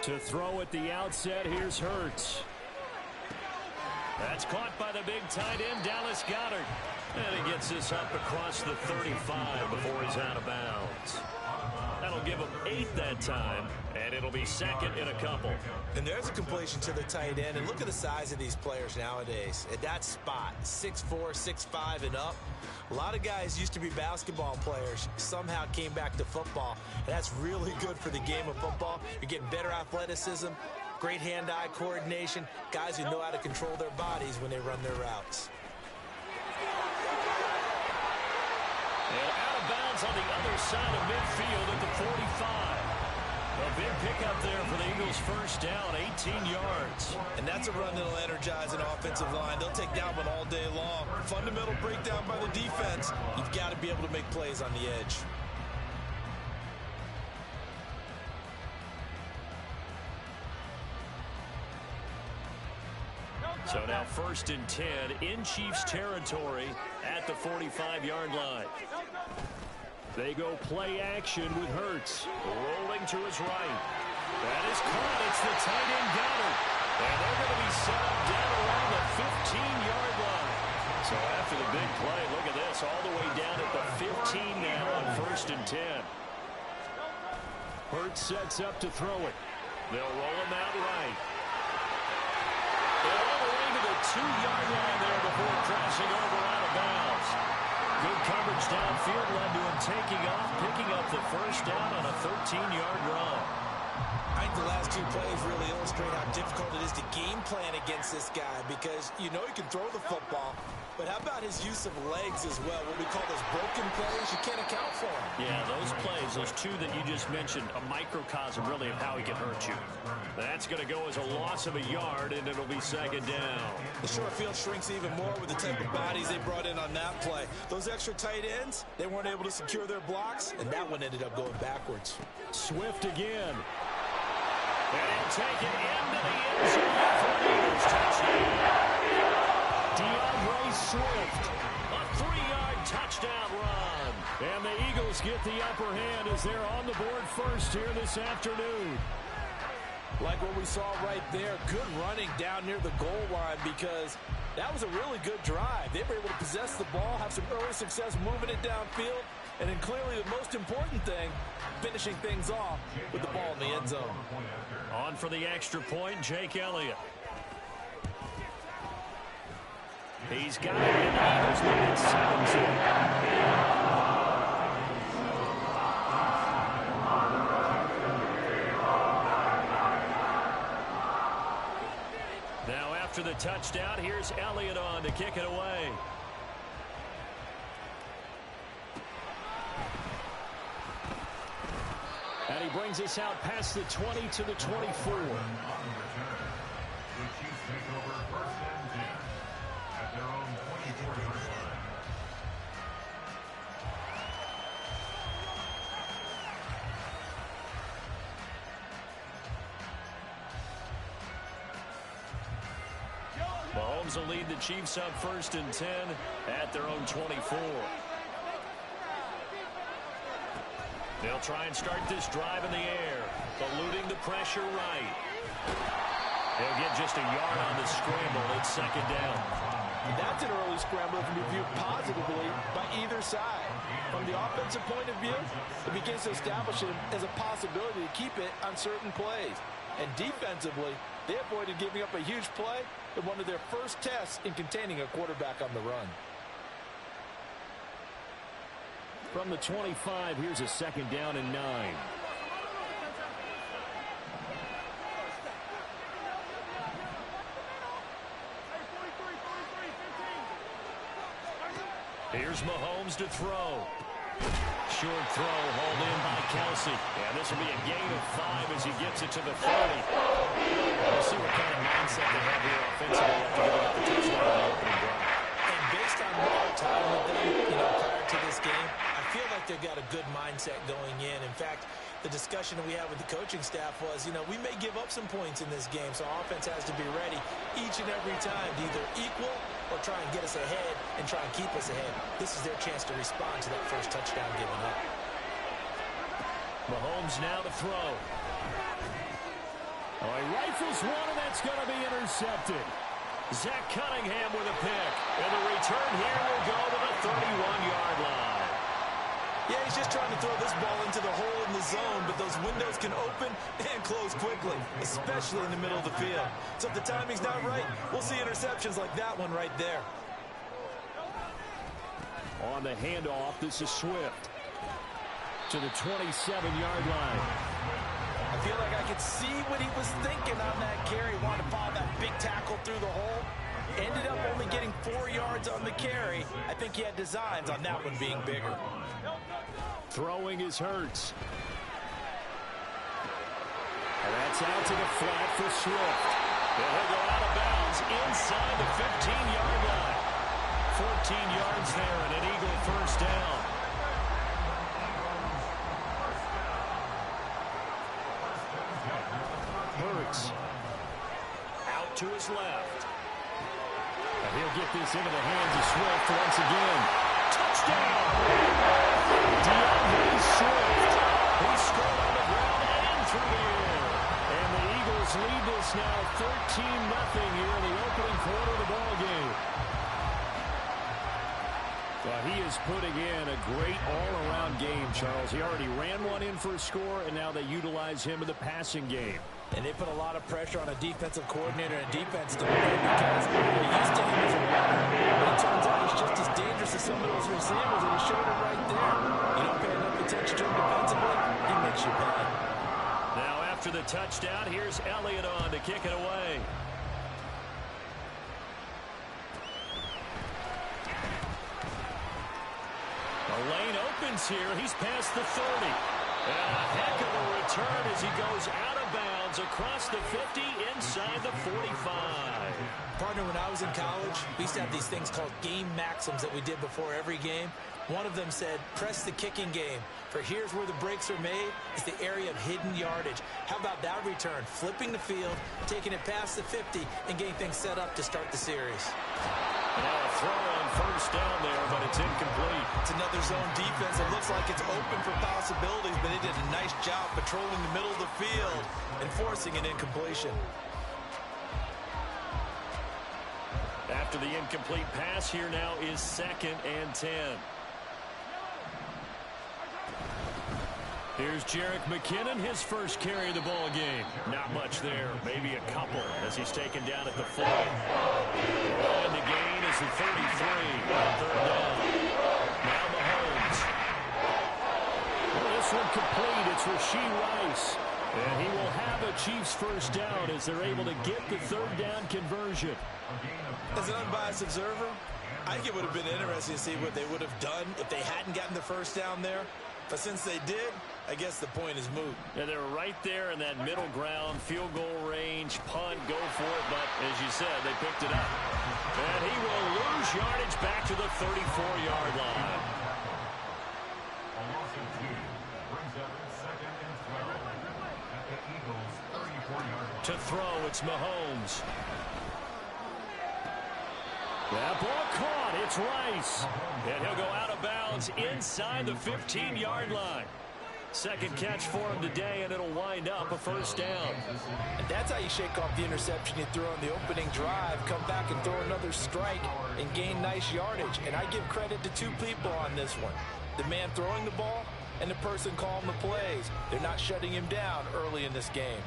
To throw at the outset, here's Hurts. That's caught by the big tight end, Dallas Goedert. And he gets this up across the 35 before he's out of bounds. That'll give him 8 that time, and it'll be second in a couple. And there's a completion to the tight end. And look at the size of these players nowadays. At that spot, 6'4", 6'5", and up. A lot of guys used to be basketball players, somehow came back to football. And that's really good for the game of football. You're getting better athleticism, great hand-eye coordination, guys who know how to control their bodies when they run their routes. And out of bounds on the other side of midfield at the 45. A big pickup there for the Eagles' first down, 18 yards. And that's a run that'll energize an offensive line. They'll take that one all day long. Fundamental breakdown by the defense. You've got to be able to make plays on the edge. So now 1st and 10 in Chiefs territory at the 45-yard line. They go play action with Hurts. Rolling to his right. That is caught. It's the tight end Goedert. And they're going to be set up down around the 15-yard line. So after the big play, look at this. All the way down at the 15 now on 1st and 10. Hurts sets up to throw it. They'll roll him out right. And all the way to the 2-yard line there before crossing over out of bounds. Good coverage downfield led to him taking off, picking up the first down on a 13-yard run. I think the last 2 plays really illustrate how difficult it is to game plan against this guy because you know he can throw the football, but how about his use of legs as well? What we call those broken plays, you can't account for them. Yeah, those plays, those 2 that you just mentioned, a microcosm really of how he can hurt you. That's going to go as a loss of a yard, and it'll be second down. The short field shrinks even more with the type of bodies they brought in on that play. Those extra tight ends, they weren't able to secure their blocks, and that one ended up going backwards. Swift again. And he'll take it into the end zone for an Eagles touchdown. DeAndre Swift, a 3-yard touchdown run. And the Eagles get the upper hand as they're on the board first here this afternoon. Like what we saw right there, good running down near the goal line because that was a really good drive. They were able to possess the ball, have some early success moving it downfield, and then clearly the most important thing, finishing things off with the ball in the end zone. On for the extra point, Jake Elliott. He's got it, and the Eagles lead at 17. After the touchdown, here's Elliott on to kick it away. And he brings us out past the 20 to the 24. Mahomes will lead the Chiefs up 1st and 10 at their own 24. They'll try and start this drive in the air, eluding the pressure right. They'll get just a yard on the scramble. It's second down. That's an early scramble that can be viewed positively by either side. From the offensive point of view, it begins to establish it as a possibility to keep it on certain plays. And defensively, they avoided giving up a huge play in one of their first tests in containing a quarterback on the run. From the 25, here's a second down and 9. Here's Mahomes to throw. Short throw, hauled in by Kelsey. And this will be a gain of 5 as he gets it to the 30. We'll see what kind of mindset they have here offensively after giving up the touchdown on the opening drive. And based on our time with them, prior to this game, I feel like they've got a good mindset going in. In fact, the discussion that we had with the coaching staff was, we may give up some points in this game, so our offense has to be ready each and every time to either equal or try and get us ahead and try and keep us ahead. This is their chance to respond to that first touchdown given up. Mahomes now to throw. Oh, he rifles one, and that's going to be intercepted. Zach Cunningham with a pick. And the return here will go to the 31-yard line. Yeah, he's just trying to throw this ball into the hole in the zone, but those windows can open and close quickly, especially in the middle of the field. So if the timing's not right, we'll see interceptions like that one right there. On the handoff, this is Swift to the 27-yard line. I feel like I could see what he was thinking on that carry. Wanted to follow that big tackle through the hole. Ended up only getting 4 yards on the carry. I think he had designs on that one being bigger. Throwing is Hurts. And that's out to the flat for Swift. He'll go out of bounds inside the 15-yard line. 14 yards there and an Eagle first down. Hurts out to his left. And he'll get this into the hands of Swift once again. Touchdown! DeAndre Swift. He scored on the ground and through the air. And the Eagles lead this now 13-0 here in the opening quarter of the ball game. Well, he is putting in a great all-around game, Charles. He already ran one in for a score, and now they utilize him in the passing game. And they put a lot of pressure on a defensive coordinator and defense to win because they're used to him as a runner. But it turns out he's just as dangerous as some of those receivers, and he showed it right there. You don't pay enough attention to him defensively, he makes you pay. Now after the touchdown, here's Elliott on to kick it away. The lane opens here. He's past the 30. And a heck of a return as he goes out of bounds across the 50 inside the 45. Partner, when I was in college, we used to have these things called game maxims that we did before every game. One of them said, press the kicking game. For here's where the breaks are made. It's the area of hidden yardage. How about that return? Flipping the field, taking it past the 50, and getting things set up to start the series. Now a throw on first down there, but it's incomplete. It's another zone defense. It looks like it's open for possibilities, but they did a nice job patrolling the middle of the field and forcing an incompletion. After the incomplete pass, here now is 2nd and 10. Here's Jerick McKinnon, his first carry of the ball game. Not much there, maybe a couple as he's taken down at the 40. And the gain is the 33. Third down. Now Mahomes. Well, this one complete. It's Rashee Rice. And he will have a Chiefs first down as they're able to get the third down conversion. As an unbiased observer, I think it would have been interesting to see what they would have done if they hadn't gotten the first down there. But since they did, I guess the point is moot. Yeah, they were right there in that middle ground, field goal range, punt, go for it. But as you said, they picked it up. And he will lose yardage back to the 34-yard line. To throw, it's Mahomes. That ball caught. It's Rice. And he'll go out of bounds inside the 15-yard line. Second catch for him today, and it'll wind up a first down. And that's how you shake off the interception you threw on the opening drive, come back and throw another strike and gain nice yardage. And I give credit to two people on this one. The man throwing the ball and the person calling the plays. They're not shutting him down early in this game.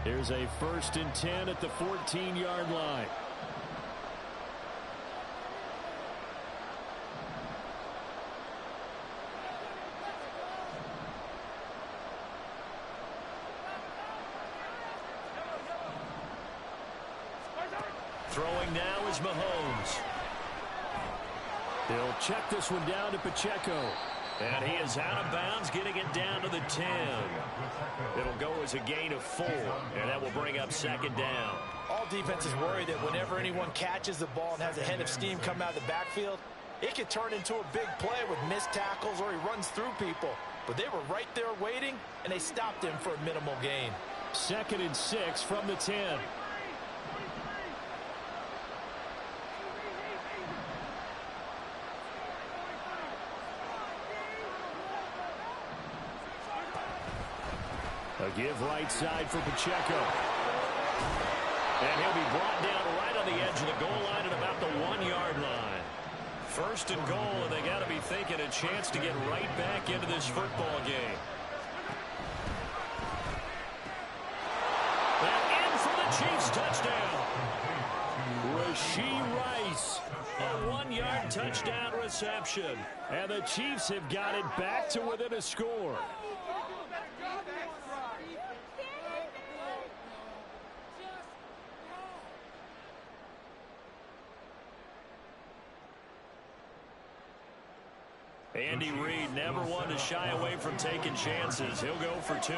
Here's a 1st and 10 at the 14-yard line. Throwing now is Mahomes. He'll check this one down to Pacheco. And he is out of bounds, getting it down to the 10. It'll go as a gain of 4, and that will bring up 2nd down. All defenses worry that whenever anyone catches the ball and has a head of steam come out of the backfield, it could turn into a big play with missed tackles or he runs through people. But they were right there waiting, and they stopped him for a minimal gain. 2nd and 6 from the 10. A give right side for Pacheco. And he'll be brought down right on the edge of the goal line at about the 1-yard line. First and goal, and they got to be thinking a chance to get right back into this football game. And in for the Chiefs touchdown. Rashee Rice, a 1-yard touchdown reception. And the Chiefs have got it back to within a score. Andy Reid never one to shy away from taking chances. He'll go for 2.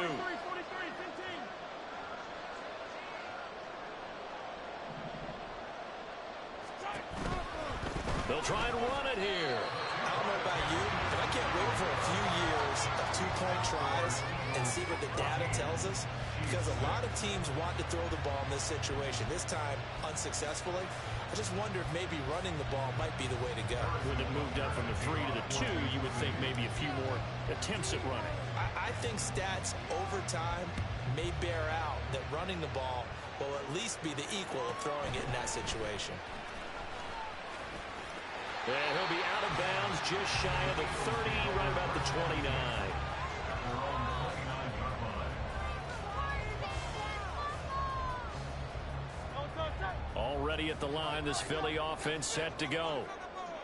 They'll try and run it here. I don't know about you, but I can't wait for a few years of 2-point tries and see what the data tells us, because a lot of teams want to throw the ball in this situation. This time, unsuccessfully. I just wonder if maybe running the ball might be the way to go. When it moved up from the 3 to the 2, you would think maybe a few more attempts at running. I think stats over time may bear out that running the ball will at least be the equal of throwing it in that situation. And he'll be out of bounds just shy of the 30, right about the 29. Already at the line, this Philly offense set to go.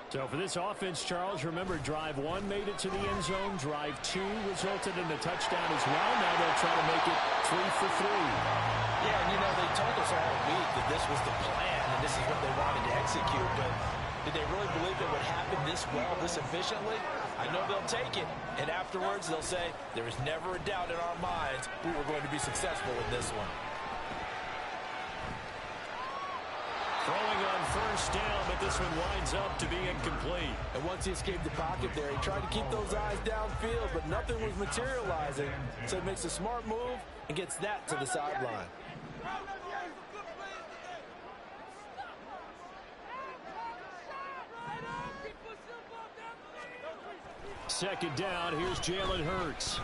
So for this offense, Charles, remember, drive 1 made it to the end zone. Drive 2 resulted in a touchdown as well. Now they'll try to make it 3 for 3. Yeah, and you know, they told us all week that this was the plan and this is what they wanted to execute, but did they really believe it would happen this well, this efficiently? I know they'll take it, and afterwards they'll say, there was never a doubt in our minds we were going to be successful in this one. Throwing on first down, but this one winds up to be incomplete. And once he escaped the pocket there, he tried to keep those eyes downfield, but nothing was materializing. So he makes a smart move and gets that to the sideline. Second down, here's Jalen Hurts.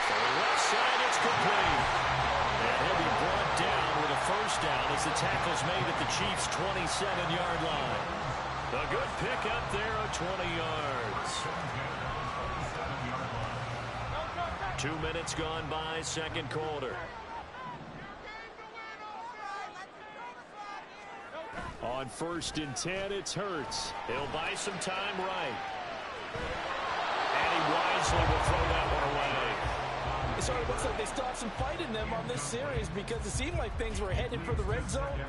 For the left side, it's complete. And he'll be brought down with a first down as the tackle's made at the Chiefs' 27-yard line. A good pickup there of 20 yards. 2 minutes gone by, second quarter. On first and 10, it's Hurts. He'll buy some time right. And he wisely will throw that one away. It sort of looks like they still have some fight in them on this series because it seemed like things were headed for the red zone.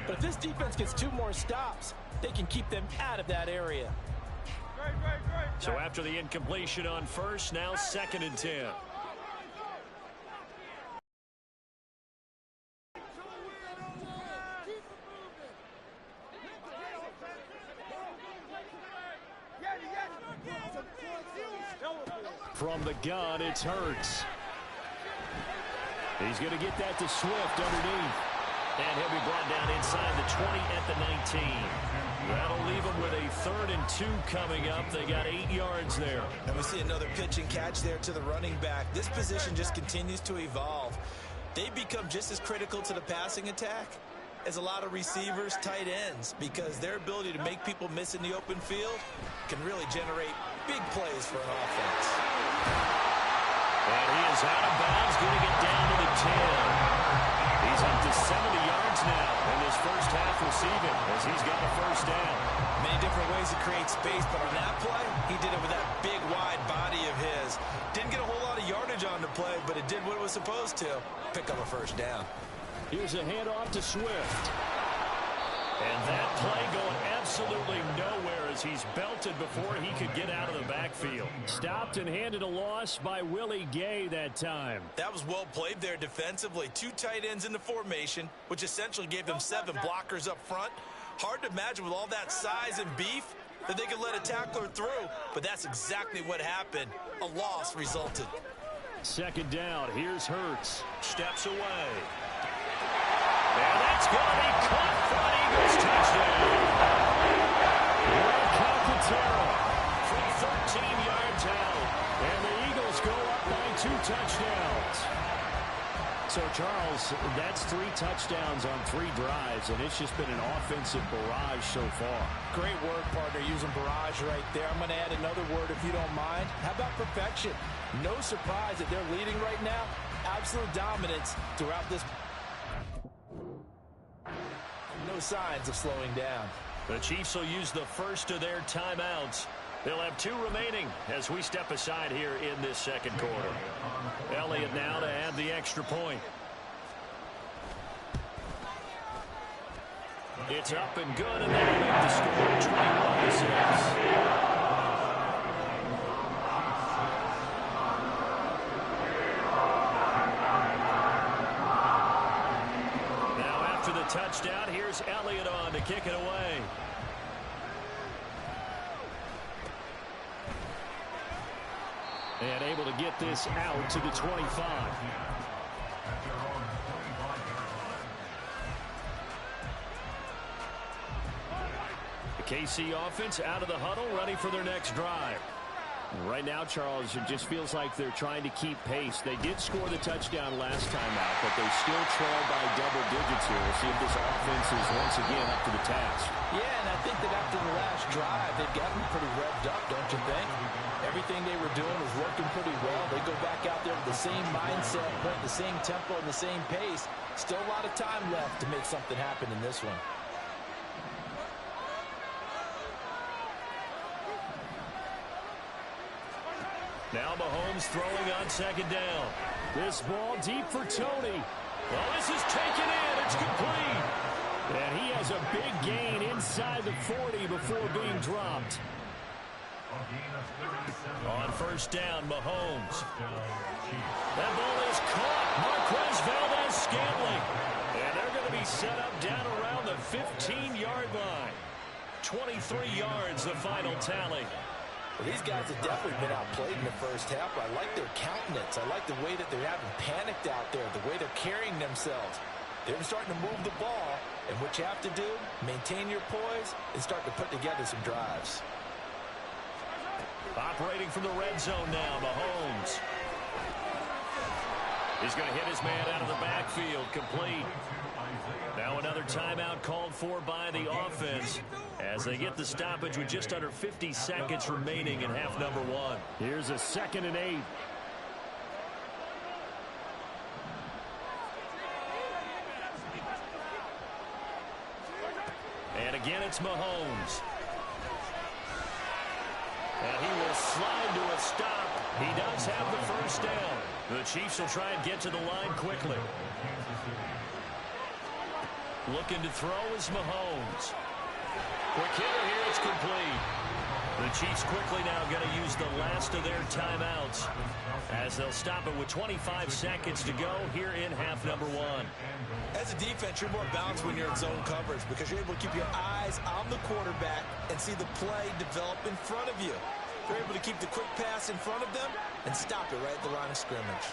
But if this defense gets 2 more stops, they can keep them out of that area. So after the incompletion on first, now second and 10. From the gun, it's Hurts. He's going to get that to Swift underneath. And he'll be brought down inside the 20 at the 19. That'll leave them with a 3rd and 2 coming up. They got 8 yards there. And we see another pitch and catch there to the running back. This position just continues to evolve. They become just as critical to the passing attack as a lot of receivers, tight ends, because their ability to make people miss in the open field can really generate big plays for an offense. And he is out of bounds, getting it down to the 10. He's up to 70 yards now in this first half receiving as he's got a first down. Many different ways to create space, but on that play, he did it with that big, wide body of his. Didn't get a whole lot of yardage on the play, but it did what it was supposed to. Pick up a first down. Here's a handoff to Swift. And that play going absolutely nowhere as he's belted before he could get out of the backfield. Stopped and handed a loss by Willie Gay that time. That was well played there defensively. 2 tight ends in the formation, which essentially gave them 7 blockers up front. Hard to imagine with all that size and beef that they could let a tackler through, but that's exactly what happened. A loss resulted. Second down, here's Hurts. Steps away. And that's going to be caught for an Eagles touchdown. From 13 yards out. And the Eagles go up by 2 points. That's 3 touchdowns on 3 drives, and it's just been an offensive barrage so far. Great word, partner, using barrage right there. I'm going to add another word if you don't mind. How about perfection? No surprise that they're leading right now. Absolute dominance throughout this. No signs of slowing down. The Chiefs will use the first of their timeouts. They'll have 2 remaining as we step aside here in this second quarter. Elliott now to add the extra point. It's up and good, and they'll make the score 21-6. Touchdown. Here's Elliott on to kick it away. And able to get this out to the 25. The KC offense out of the huddle, ready for their next drive. Right now, Charles, it just feels like they're trying to keep pace. They did score the touchdown last time out, but they still trail by double digits here. We'll see if this offense is once again up to the task. Yeah, and I think that after the last drive, they've gotten pretty revved up, don't you think? Everything they were doing was working pretty well. They go back out there with the same mindset, playing the same tempo and the same pace. Still a lot of time left to make something happen in this one. Now Mahomes throwing on second down. This ball deep for Tony. Well, this is taken in. It's complete. And he has a big gain inside the 40 before being dropped. On first down, Mahomes. That ball is caught. Marquez Valdez-Scantling. And they're going to be set up down around the 15-yard line. 23 yards, the final tally. Well, these guys have definitely been outplayed in the first half. I like their countenance. I like the way that they're having panicked out there, the way they're carrying themselves. They're starting to move the ball, and what you have to do, maintain your poise and start to put together some drives. Operating from the red zone now, Mahomes. He's going to hit his man out of the backfield, complete. Now another timeout called for by the offense as they get the stoppage with just under 50 seconds remaining in half number 1. Here's a 2nd and 8. And again, it's Mahomes. And he will slide to a stop. He does have the first down. The Chiefs will try and get to the line quickly. Looking to throw is Mahomes. Quick hitter here, it's complete. The Chiefs quickly now going to use the last of their timeouts as they'll stop it with 25 seconds to go here in half number 1. As a defense, you're more balanced when you're in zone coverage because you're able to keep your eyes on the quarterback and see the play develop in front of you. You're able to keep the quick pass in front of them and stop it right at the line of scrimmage.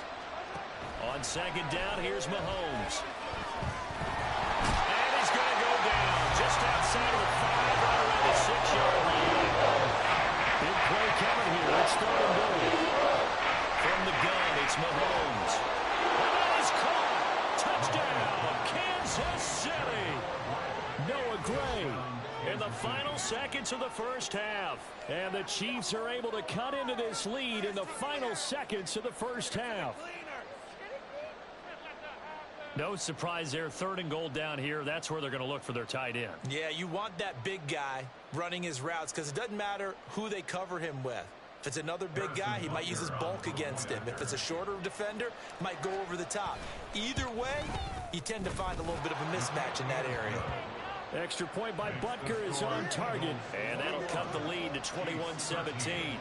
On second down, here's Mahomes. And he's going to go down just outside of the 5, right around the 6-yard line. Big play coming here. It's 3rd and goal. From the gun, it's Mahomes. And that is caught. Touchdown, Kansas City. Noah Gray in the final seconds of the first half. And the Chiefs are able to cut into this lead in the final seconds of the first half. No surprise there, 3rd and goal down here. That's where they're going to look for their tight end. Yeah, you want that big guy running his routes because it doesn't matter who they cover him with. If it's another big guy, he might use his bulk against him. If it's a shorter defender, might go over the top. Either way, you tend to find a little bit of a mismatch in that area. Extra point by Butker is on target, and that'll cut the lead to 21-17.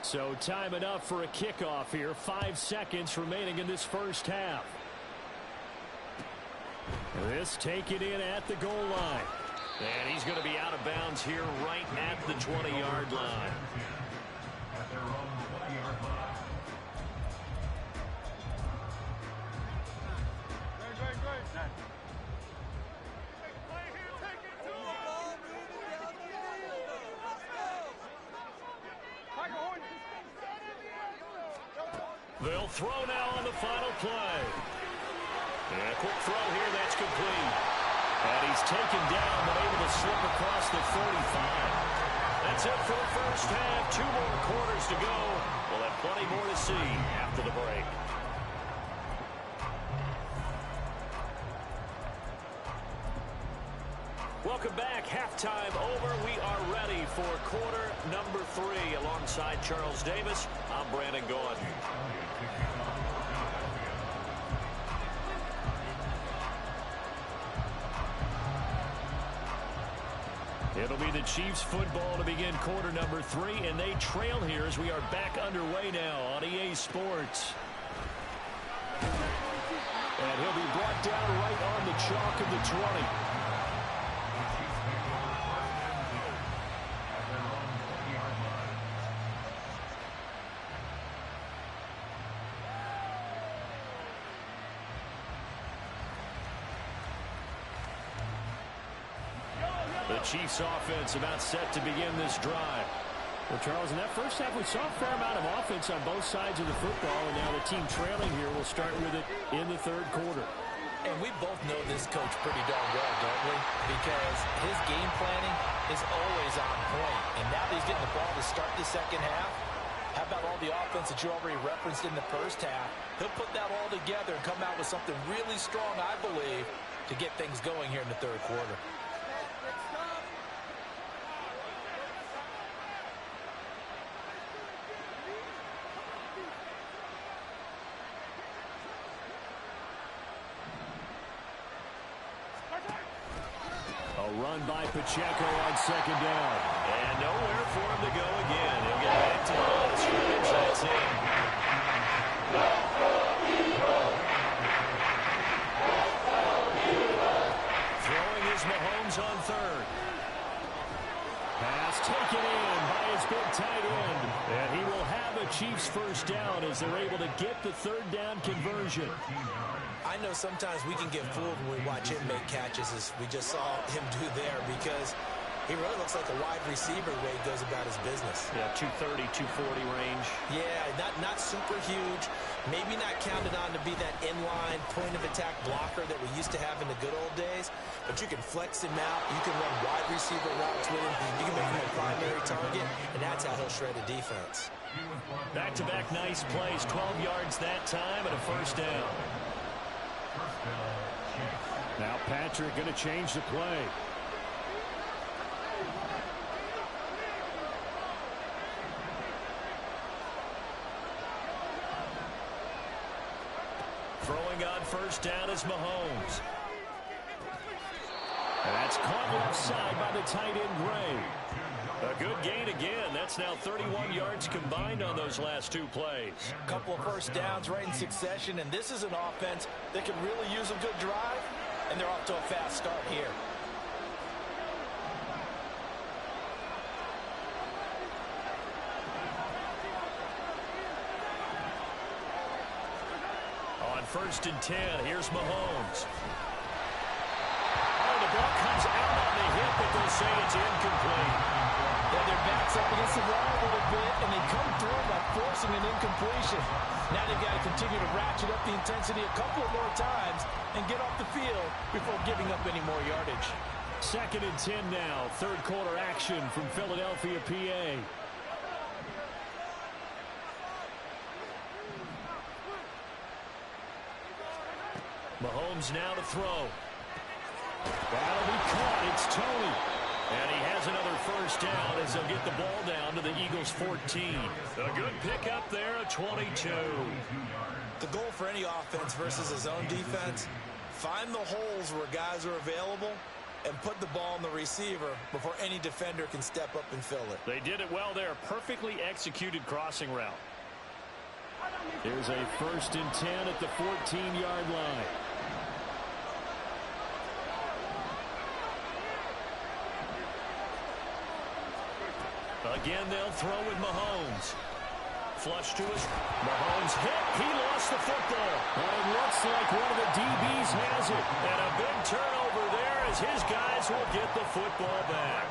So time enough for a kickoff here. 5 seconds remaining in this first half. This taken in at the goal line. And he's going to be out of bounds here right at the 20-yard line. They'll throw now on the final play. And a quick throw here, that's complete. And he's taken down, but able to slip across the 35. That's it for the first half. 2 more quarters to go. We'll have plenty more to see after the break. Welcome back. Halftime over. We are ready for quarter number 3. Alongside Charles Davis, I'm Brandon Gaudin. It'll be the Chiefs football to begin quarter number 3, and they trail here as we are back underway now on EA Sports. And he'll be brought down right on the chalk of the 20. The Chiefs offense about set to begin this drive. Well, Charles, in that first half, we saw a fair amount of offense on both sides of the football, and now the team trailing here will start with it in the third quarter. And we both know this coach pretty darn well, don't we? Because his game planning is always on point. And now that he's getting the ball to start the second half, how about all the offense that you already referenced in the first half? He'll put that all together and come out with something really strong, I believe, to get things going here in the third quarter. Run by Pacheco on second down. And nowhere for him to go again. He'll get back to the line of scrimmage. That's it. Throwing is Mahomes on third. Pass taken in by his big tight end. And he will have a Chiefs first down as they're able to get the third down conversion. I know sometimes we can get fooled when we watch him make catches, as we just saw him do there, because he really looks like a wide receiver the way he goes about his business. Yeah, 230, 240 range. Yeah, not super huge. Maybe not counted on to be that inline point-of-attack blocker that we used to have in the good old days, but you can flex him out. You can run wide receiver routes with him. You can make him a primary target, and that's how he'll shred a defense. Back-to-back nice plays, 12 yards that time, and a first down. Now Patrick going to change the play. Throwing on first down is Mahomes. And that's caught left side by the tight end Gray. A good gain again. That's now 31 yards combined on those last 2 plays. A couple of first downs right in succession, and this is an offense that can really use a good drive, and they're off to a fast start here. On 1st and 10, here's Mahomes. Oh, the ball comes out on the hit, but they'll say it's incomplete. Yeah, their backs up against the wall a little bit, and they come through by forcing an incompletion. Now they've got to continue to ratchet up the intensity a couple of more times and get off the field before giving up any more yardage. 2nd and 10 now. Third quarter action from Philadelphia, PA. Mahomes now to throw. That'll be caught. It's Tony. And he has another first down as they'll get the ball down to the Eagles' 14. A good pickup there, a 22. The goal for any offense versus his own defense, find the holes where guys are available and put the ball on the receiver before any defender can step up and fill it. They did it well there. Perfectly executed crossing route. Here's a 1st and 10 at the 14-yard line. Again, they'll throw with Mahomes. Flush to his. Mahomes hit. He lost the football. And it looks like one of the DBs has it. And a big turnover there as his guys will get the football back.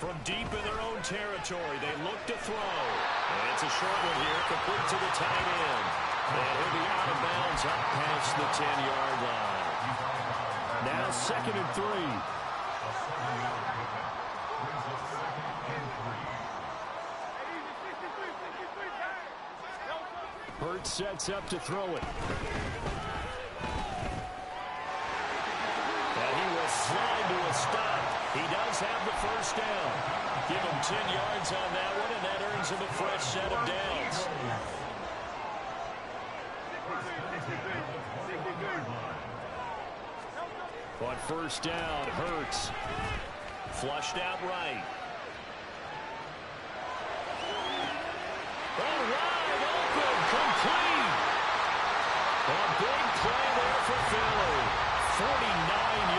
From deep in their own territory, they look to throw. And it's a short one here, complete to the tight end. And he'll be out of bounds up past the 10-yard line. Now 2nd and 3. Hurts sets up to throw it. And he will slide to a stop. He does have the first down. Give him 10 yards on that one, and that earns him a fresh set of downs. On first down, Hurts. Flushed out right. Oh, wide open, complete. A big play there for Philly. 49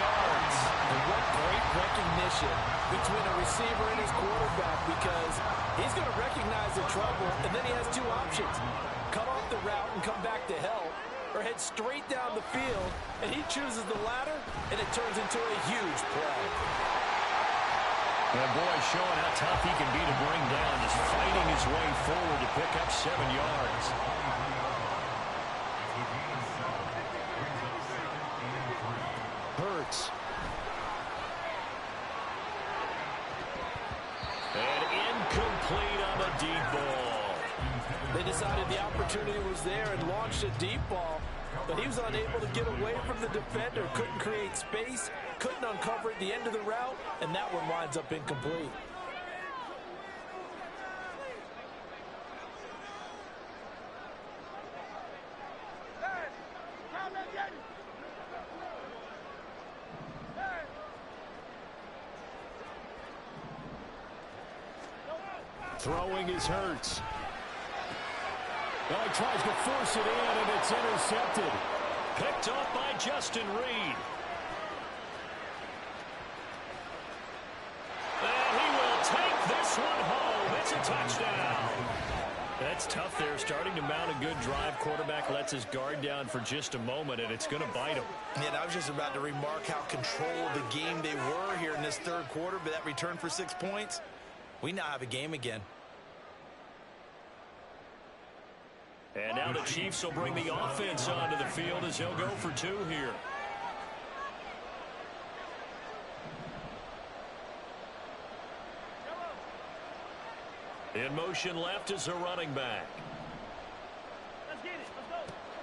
yards. And what great recognition between a receiver and his quarterback, because he's going to recognize the trouble, and then he has two options. Cut off the route and come back to help, or head straight down the field, and he chooses the latter, and it turns into a huge play. And boy, showing how tough he can be to bring down, just fighting his way forward to pick up 7 yards. Hurts. And incomplete on the deep ball. They decided the opportunity was there and launched a deep ball, but he was unable to get away from the defender, couldn't create space, couldn't uncover at the end of the route, and that one winds up incomplete. Throwing is Hurts. Well, he tries to force it in, and it's intercepted. Picked off by Justin Reed. And he will take this one home. It's a touchdown. That's tough there, starting to mount a good drive. Quarterback lets his guard down for just a moment, and it's going to bite him. Yeah, and I was just about to remark how controlled the game they were here in this third quarter, but that return for 6 points, we now have a game again. And now the Chiefs will bring the offense onto the field as he'll go for 2 here. In motion left is a running back. Let's get it. Let's go.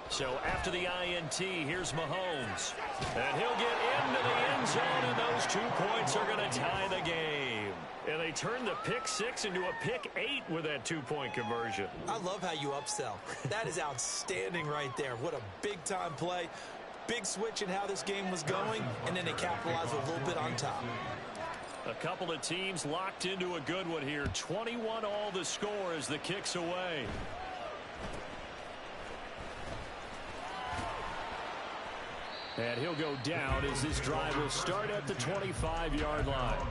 So after the INT, here's Mahomes. And he'll get into the end zone, and those 2 points are going to tie the game. And they turn the pick 6 into a pick 8 with that 2-point conversion. I love how you upsell. That is outstanding right there. What a big-time play. Big switch in how this game was going, and then they capitalized a little bit on top. A couple of teams locked into a good one here. 21 all the score as the kick's away. And he'll go down as this drive will start at the 25-yard line.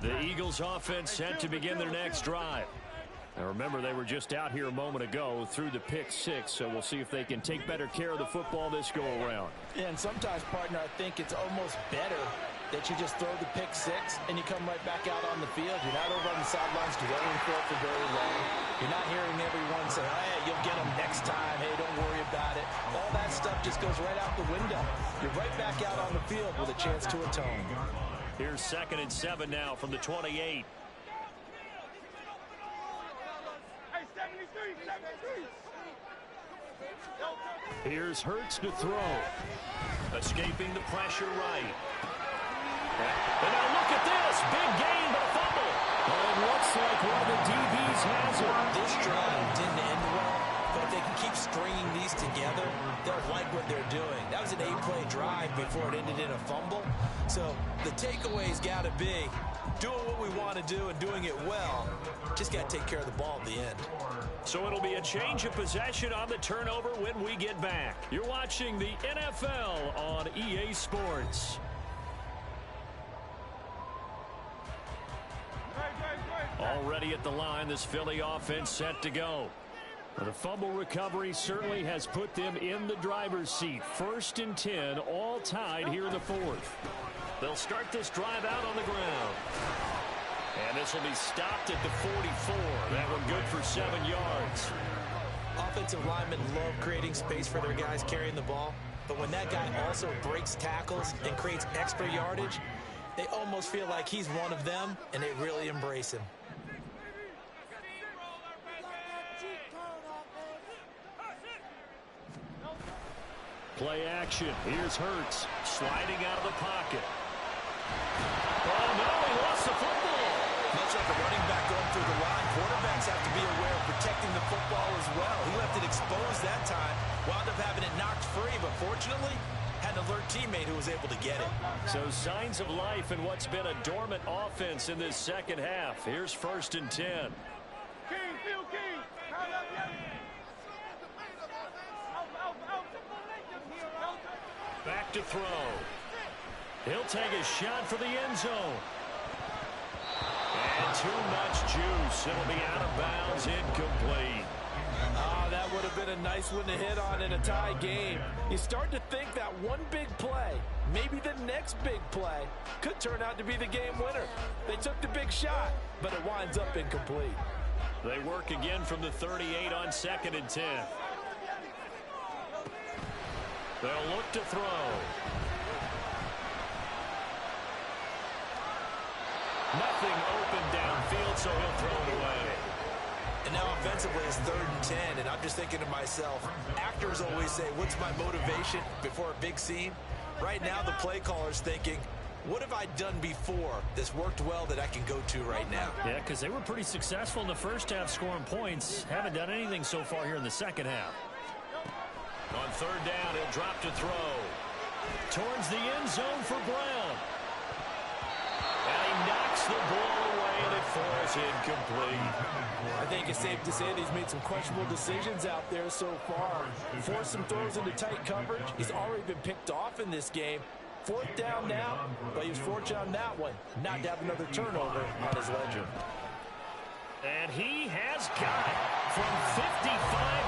The Eagles offense set to begin their next drive. Now remember, they were just out here a moment ago through the pick 6, so we'll see if they can take better care of the football this go around. Yeah, and sometimes, partner, I think it's almost better that you just throw the pick 6 and you come right back out on the field. You're not over on the sidelines dwelling for it for very long. You're not hearing everyone say, hey, you'll get them next time. Hey, don't worry about it. All that stuff just goes right out the window. You're right back out on the field with a chance to atone. Here's 2nd and 7 now from the 28. Here's Hurts to throw. Escaping the pressure right. And now look at this. Big gain, but a fumble. And it looks like one of the DBs has it. This drive didn't end well, but if they can keep stringing these together, they'll like what they're doing. That was an 8-play drive before it ended in a fumble. So the takeaway's got to be doing what we want to do and doing it well. Just got to take care of the ball at the end. So it'll be a change of possession on the turnover when we get back. You're watching the NFL on EA Sports. Already at the line, this Philly offense set to go. The fumble recovery certainly has put them in the driver's seat. 1st and 10, all tied here in the 4th. They'll start this drive out on the ground. And this will be stopped at the 44. That one good for 7 yards. Offensive linemen love creating space for their guys carrying the ball. But when that guy also breaks tackles and creates extra yardage, they almost feel like he's one of them, and they really embrace him. Play action. Here's Hurts sliding out of the pocket. Oh, no, he lost the football. Much like a running back going through the line, quarterbacks have to be aware of protecting the football as well. He left it exposed that time, wound up having it knocked free, but fortunately, had an alert teammate who was able to get it. So signs of life in what's been a dormant offense in this second half. Here's 1st and 10. King, Phil King. Back to throw. He'll take a shot for the end zone. And too much juice. It'll be out of bounds, incomplete. Oh, that would have been a nice one to hit on in a tie game. You start to think that one big play, maybe the next big play, could turn out to be the game winner. They took the big shot, but it winds up incomplete. They work again from the 38 on 2nd and 10. They'll look to throw. Nothing open downfield, so he'll throw it away. And now offensively it's 3rd and 10, and I'm just thinking to myself, actors always say, what's my motivation before a big scene? Right now the play caller's thinking, what have I done before that's worked well that I can go to right now? Yeah, because they were pretty successful in the first half scoring points. Haven't done anything so far here in the second half. On 3rd down, he'll drop to throw. Towards the end zone for Brown. And he knocks the ball away, and it falls incomplete. I think it's safe to say that he's made some questionable decisions out there so far. Forced some throws into tight coverage. He's already been picked off in this game. 4th down now, but he was fortunate on that one not to have another turnover on his ledger. And he has got it from 55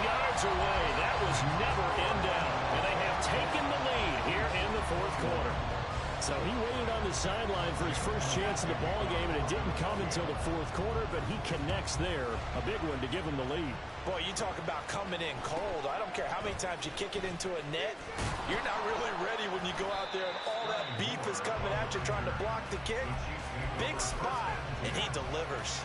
yards away. That was never in doubt. And they have taken the lead here in the 4th quarter. So he waited on the sideline for his first chance in the ball game, and it didn't come until the 4th quarter, but he connects there. A big one to give him the lead. Boy, you talk about coming in cold. I don't care how many times you kick it into a net. You're not really ready when you go out there and all that beef is coming at you trying to block the kick. Big spot, and he delivers.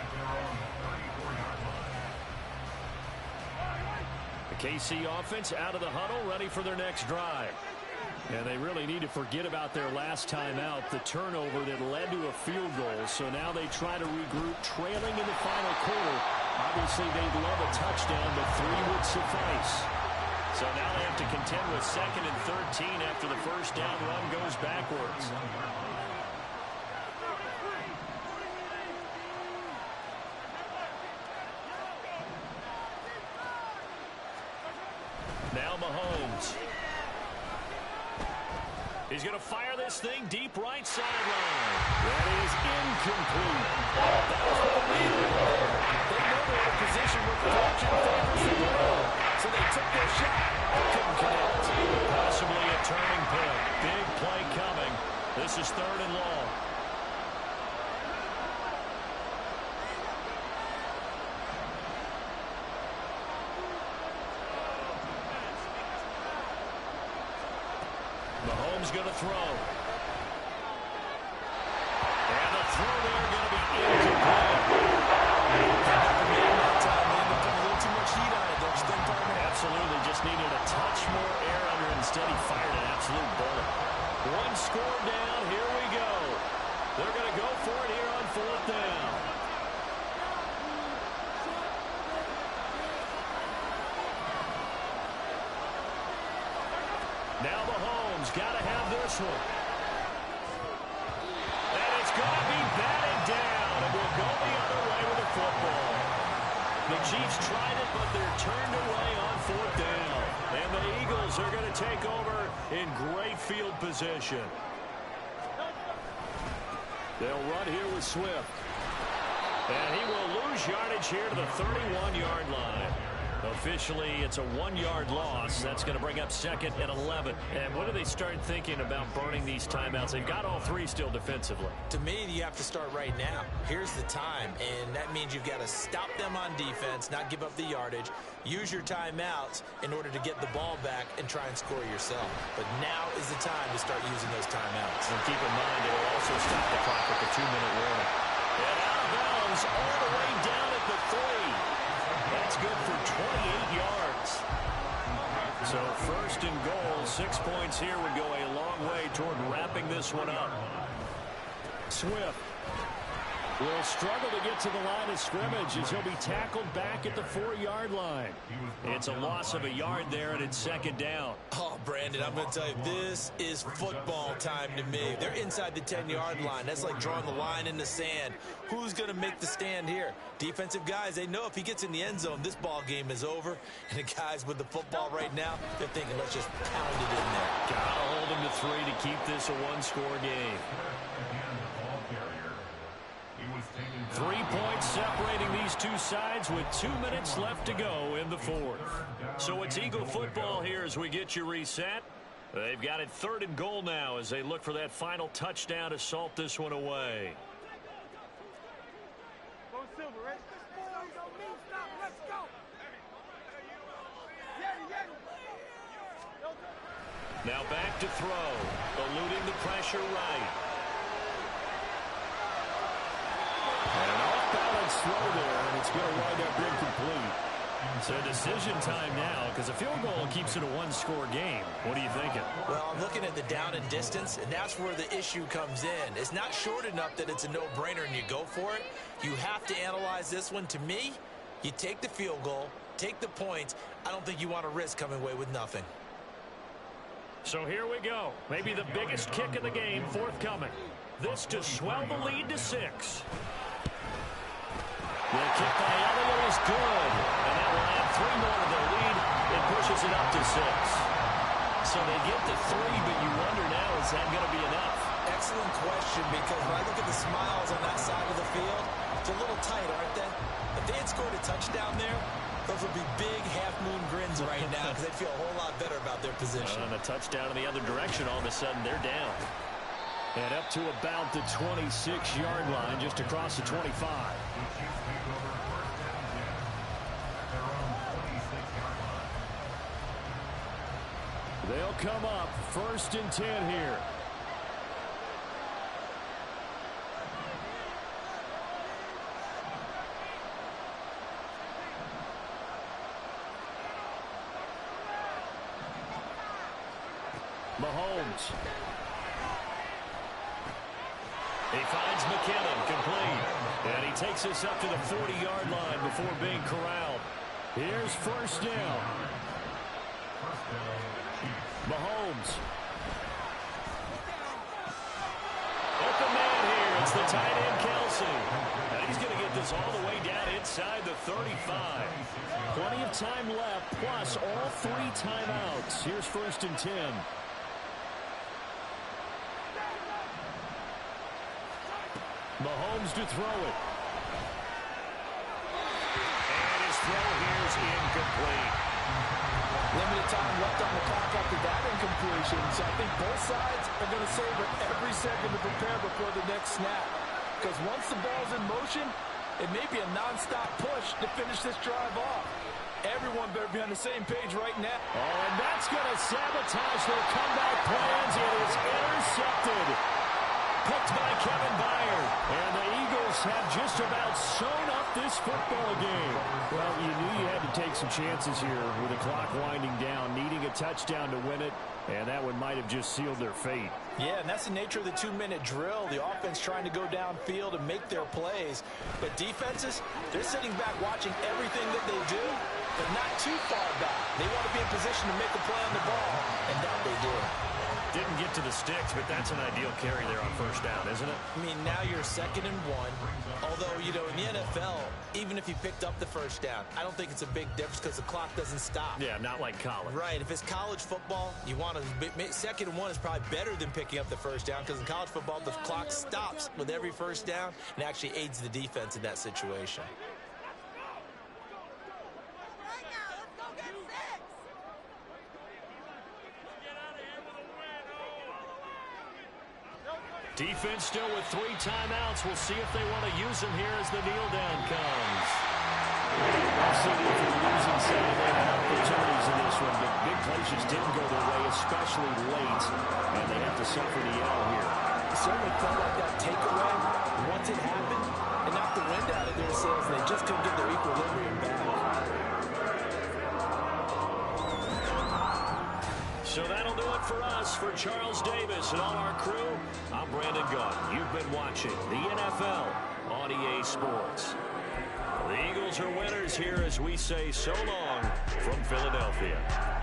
The KC offense out of the huddle, ready for their next drive. And they really need to forget about their last time out, the turnover that led to a field goal. So now they try to regroup, trailing in the final quarter. Obviously, they'd love a touchdown, but 3 would suffice. So now they have to contend with 2nd and 13 after the first down run goes backwards. Now Mahomes. He's going to fire this thing deep right sideline. That is incomplete. That was what they needed. They know they're in a position where the direction favors the ball. So they took their shot. Couldn't connect. Possibly a turning point. Big play coming. This is 3rd and long. Mahomes going to throw. And the throw there going to be incomplete. Absolutely. Just needed a touch more air under it. Instead, he fired an absolute bullet. One score down. Here we go. They're going to go for it here on 4th down. Now Mahomes got to have this one. And it's going to be batted down. And we'll go the other way with the football. The Chiefs tried it, but they're turned away on 4th down. And the Eagles are going to take over in great field position. They'll run here with Swift. And he will lose yardage here to the 31-yard line. Officially, it's a 1-yard loss. That's going to bring up 2nd and 11. And what do they start thinking about burning these timeouts? They've got all 3 still defensively. To me, you have to start right now. Here's the time, and that means you've got to stop them on defense, not give up the yardage, use your timeouts in order to get the ball back and try and score yourself. But now is the time to start using those timeouts. And keep in mind, it will also stop the clock at the 2-minute warning. And out of bounds all the way down at the 3. That's good for 28 yards. So 1st and goal, 6 points here would go a long way toward wrapping this one up. Swift will struggle to get to the line of scrimmage as he'll be tackled back at the 4-yard line. It's a loss of a yard there, and it's 2nd down. Oh, Brandon, I'm going to tell you, this is football time to me. They're inside the 10-yard line. That's like drawing the line in the sand. Who's going to make the stand here? Defensive guys, they know if he gets in the end zone, this ball game is over. And the guys with the football right now, they're thinking, let's just pound it in there. Got to hold him to 3 to keep this a 1-score game. 3 points separating these two sides with 2 minutes left to go in the 4th. So it's Eagle football here as we get you reset. They've got it 3rd and goal now as they look for that final touchdown to salt this one away. Go Silver, right? Don't mean stop. Let's go. Now back to throw, eluding the pressure right. And an off-balance throw there, and it's going to wind up incomplete. So decision time now, because a field goal keeps it a 1-score game. What are you thinking? Well, I'm looking at the down and distance, and that's where the issue comes in. It's not short enough that it's a no-brainer and you go for it. You have to analyze this one. To me, you take the field goal, take the points. I don't think you want to risk coming away with nothing. So here we go. Maybe the biggest kick of the game forthcoming. This to swell the lead to 6. The kick by Elliott is good. And that will add 3 more to their lead. It pushes it up to 6. So they get to 3, but you wonder now, is that going to be enough? Excellent question, because when I look at the smiles on that side of the field, it's a little tight, aren't they? If they had scored a touchdown there, those would be big half-moon grins right now because they'd feel a whole lot better about their position. And a touchdown in the other direction, all of a sudden they're down. And up to about the 26-yard line, just across the 25. They'll come up 1st and 10 here. Mahomes. He finds McKinnon, complete. And he takes us up to the 40-yard line before being corralled. Here's 1st down. Mahomes. Open man here. It's the tight end, Kelsey. And he's going to get this all the way down inside the 35. Plenty of time left, plus all 3 timeouts. Here's 1st and 10. Mahomes to throw it. And his throw here is incomplete. Limited time left on the clock after that incompletion. So I think both sides are going to savor every second to prepare before the next snap. Because once the ball's in motion, it may be a non-stop push to finish this drive off. Everyone better be on the same page right now. Oh, and that's going to sabotage their comeback plans. It is intercepted. Picked by Kevin Byard. And the Eagles have just about sewn up this football game. Well, you knew you had to take some chances here with the clock winding down, needing a touchdown to win it, and that one might have just sealed their fate. Yeah, and that's the nature of the 2-minute drill. The offense trying to go downfield and make their plays. But defenses, they're sitting back watching everything that they do, but not too far back. They want to be in position to make a play on the ball, and that they do. Didn't get to the sticks, but that's an ideal carry there on 1st down, isn't it? I mean, now you're 2nd and 1. Although, you know, in the NFL, even if you picked up the 1st down, I don't think it's a big difference because the clock doesn't stop. Yeah, not like college. Right. If it's college football, you want to 2nd and 1 is probably better than picking up the 1st down because in college football, the clock stops with every 1st down and actually aids the defense in that situation. Defense still with 3 timeouts. We'll see if they want to use them here as the kneel down comes. I've seen it for the losing side. They had opportunities in this one, but big plays just didn't go their way, especially late, and they have to suffer the L here. It certainly felt like that takeaway, once it happened, and knocked the wind out of their sails. They just couldn't get their equilibrium back. So that'll do it for us. For Charles Davis and all our crew, I'm Brandon Gaudin. You've been watching the NFL on EA Sports. The Eagles are winners here as we say so long from Philadelphia.